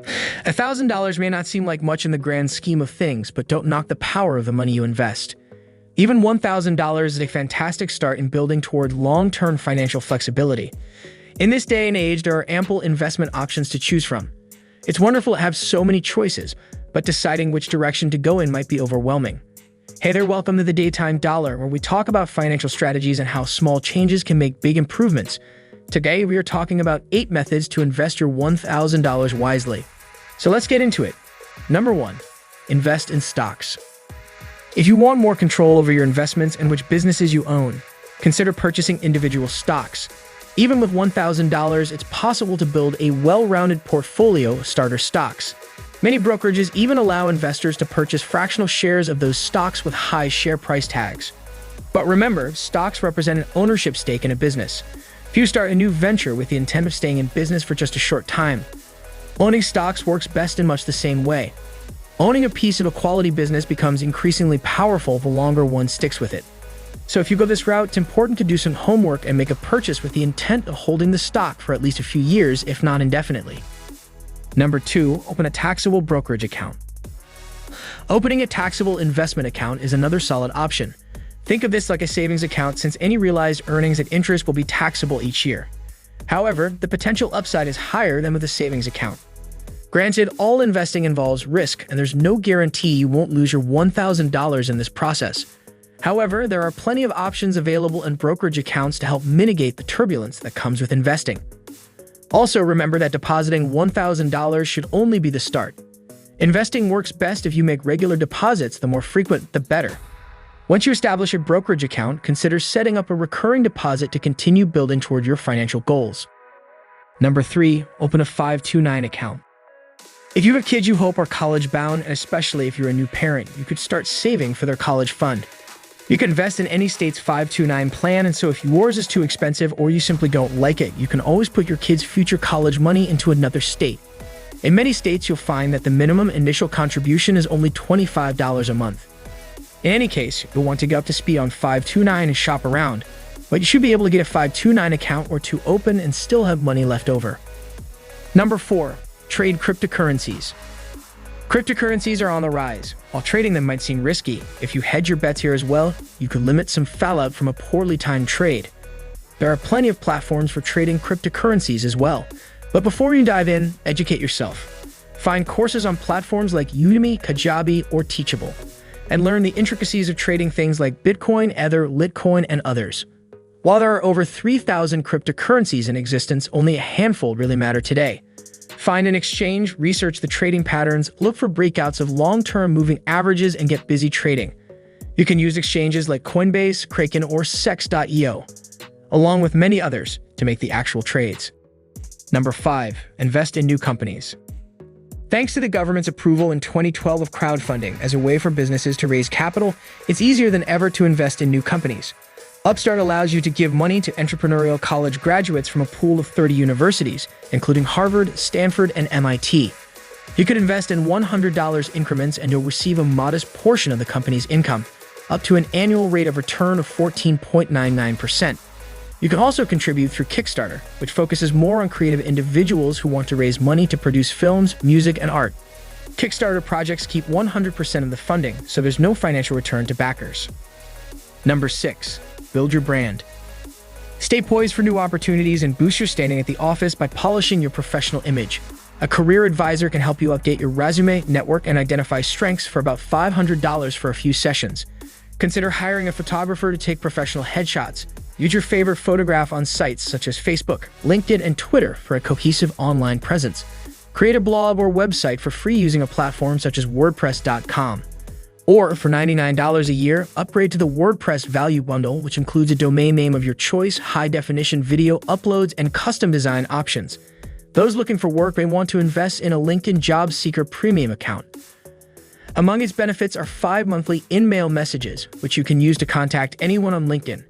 $1,000 may not seem like much in the grand scheme of things, but don't knock the power of the money you invest. Even $1,000 is a fantastic start in building toward long-term financial flexibility. In this day and age, there are ample investment options to choose from. It's wonderful to have so many choices, but deciding which direction to go in might be overwhelming. Hey there, welcome to the Daytime Dollar, where we talk about financial strategies and how small changes can make big improvements. Today, we are talking about 8 methods to invest your $1,000 wisely. So let's get into it. Number 1. Invest in stocks. If you want more control over your investments and which businesses you own, consider purchasing individual stocks. Even with $1,000, it's possible to build a well-rounded portfolio of starter stocks. Many brokerages even allow investors to purchase fractional shares of those stocks with high share price tags. But remember, stocks represent an ownership stake in a business. Few start a new venture with the intent of staying in business for just a short time. Owning stocks works best in much the same way. Owning a piece of a quality business becomes increasingly powerful the longer one sticks with it. So if you go this route, it's important to do some homework and make a purchase with the intent of holding the stock for at least a few years, if not indefinitely. Number 2, open a taxable brokerage account. Opening a taxable investment account is another solid option. Think of this like a savings account, since any realized earnings and interest will be taxable each year. However, the potential upside is higher than with a savings account. Granted, all investing involves risk, and there's no guarantee you won't lose your $1,000 in this process. However, there are plenty of options available in brokerage accounts to help mitigate the turbulence that comes with investing. Also, remember that depositing $1,000 should only be the start. Investing works best if you make regular deposits. The more frequent, the better. Once you establish a brokerage account, consider setting up a recurring deposit to continue building toward your financial goals. Number 3, open a 529 account. If you have kids you hope are college-bound, and especially if you're a new parent, you could start saving for their college fund. You can invest in any state's 529 plan, and so if yours is too expensive or you simply don't like it, you can always put your kids' future college money into another state. In many states, you'll find that the minimum initial contribution is only $25 a month. In any case, you'll want to get up to speed on 529 and shop around, but you should be able to get a 529 account or two open and still have money left over. Number 4. Trade cryptocurrencies. Cryptocurrencies are on the rise. While trading them might seem risky, if you hedge your bets here as well, you could limit some fallout from a poorly timed trade. There are plenty of platforms for trading cryptocurrencies as well. But before you dive in, educate yourself. Find courses on platforms like Udemy, Kajabi, or Teachable, and learn the intricacies of trading things like Bitcoin, Ether, Litecoin, and others. While there are over 3,000 cryptocurrencies in existence, only a handful really matter today. Find an exchange, research the trading patterns, look for breakouts of long-term moving averages, and get busy trading. You can use exchanges like Coinbase, Kraken, or Sex.io, along with many others, to make the actual trades. Number 5. Invest in new companies. Thanks to the government's approval in 2012 of crowdfunding as a way for businesses to raise capital, it's easier than ever to invest in new companies. Upstart allows you to give money to entrepreneurial college graduates from a pool of 30 universities, including Harvard, Stanford, and MIT. You could invest in $100 increments and you'll receive a modest portion of the company's income, up to an annual rate of return of 14.99%. You can also contribute through Kickstarter, which focuses more on creative individuals who want to raise money to produce films, music, and art. Kickstarter projects keep 100% of the funding, so there's no financial return to backers. Number 6. Build your brand. Stay poised for new opportunities and boost your standing at the office by polishing your professional image. A career advisor can help you update your resume, network, and identify strengths for about $500 for a few sessions. Consider hiring a photographer to take professional headshots. Use your favorite photograph on sites such as Facebook, LinkedIn, and Twitter for a cohesive online presence. Create a blog or website for free using a platform such as WordPress.com. Or, for $99 a year, upgrade to the WordPress Value Bundle, which includes a domain name of your choice, high-definition video uploads, and custom design options. Those looking for work may want to invest in a LinkedIn Job Seeker Premium account. Among its benefits are 5 monthly in-mail messages, which you can use to contact anyone on LinkedIn.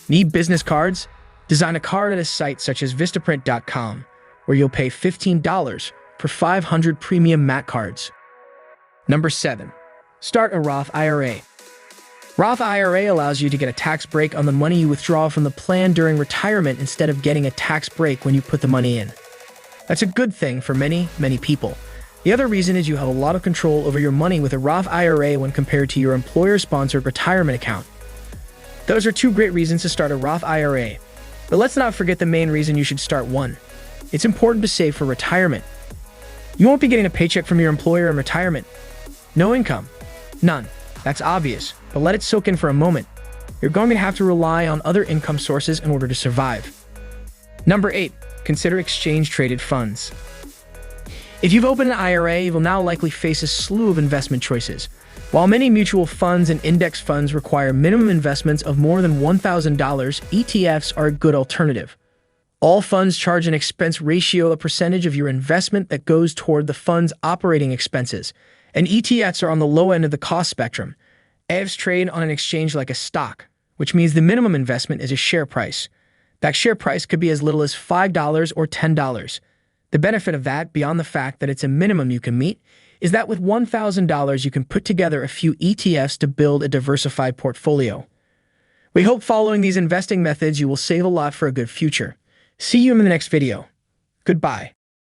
Need business cards? Design a card at a site such as Vistaprint.com, where you'll pay $15 for 500 premium matte cards. Number 7. Start a Roth IRA. Roth IRA allows you to get a tax break on the money you withdraw from the plan during retirement instead of getting a tax break when you put the money in. That's a good thing for many people. The other reason is you have a lot of control over your money with a Roth IRA when compared to your employer-sponsored retirement account. Those are two great reasons to start a Roth IRA. But let's not forget the main reason you should start one. It's important to save for retirement. You won't be getting a paycheck from your employer in retirement. No income. None. That's obvious, but let it soak in for a moment. You're going to have to rely on other income sources in order to survive. Number 8. Consider exchange-traded funds. If you've opened an IRA, you will now likely face a slew of investment choices. While many mutual funds and index funds require minimum investments of more than $1,000, ETFs are a good alternative. All funds charge an expense ratio, a percentage of your investment that goes toward the fund's operating expenses, and ETFs are on the low end of the cost spectrum. ETFs trade on an exchange like a stock, which means the minimum investment is a share price. That share price could be as little as $5 or $10. The benefit of that, beyond the fact that it's a minimum you can meet, is that with $1,000 you can put together a few ETFs to build a diversified portfolio. We hope following these investing methods you will save a lot for a good future. See you in the next video. Goodbye.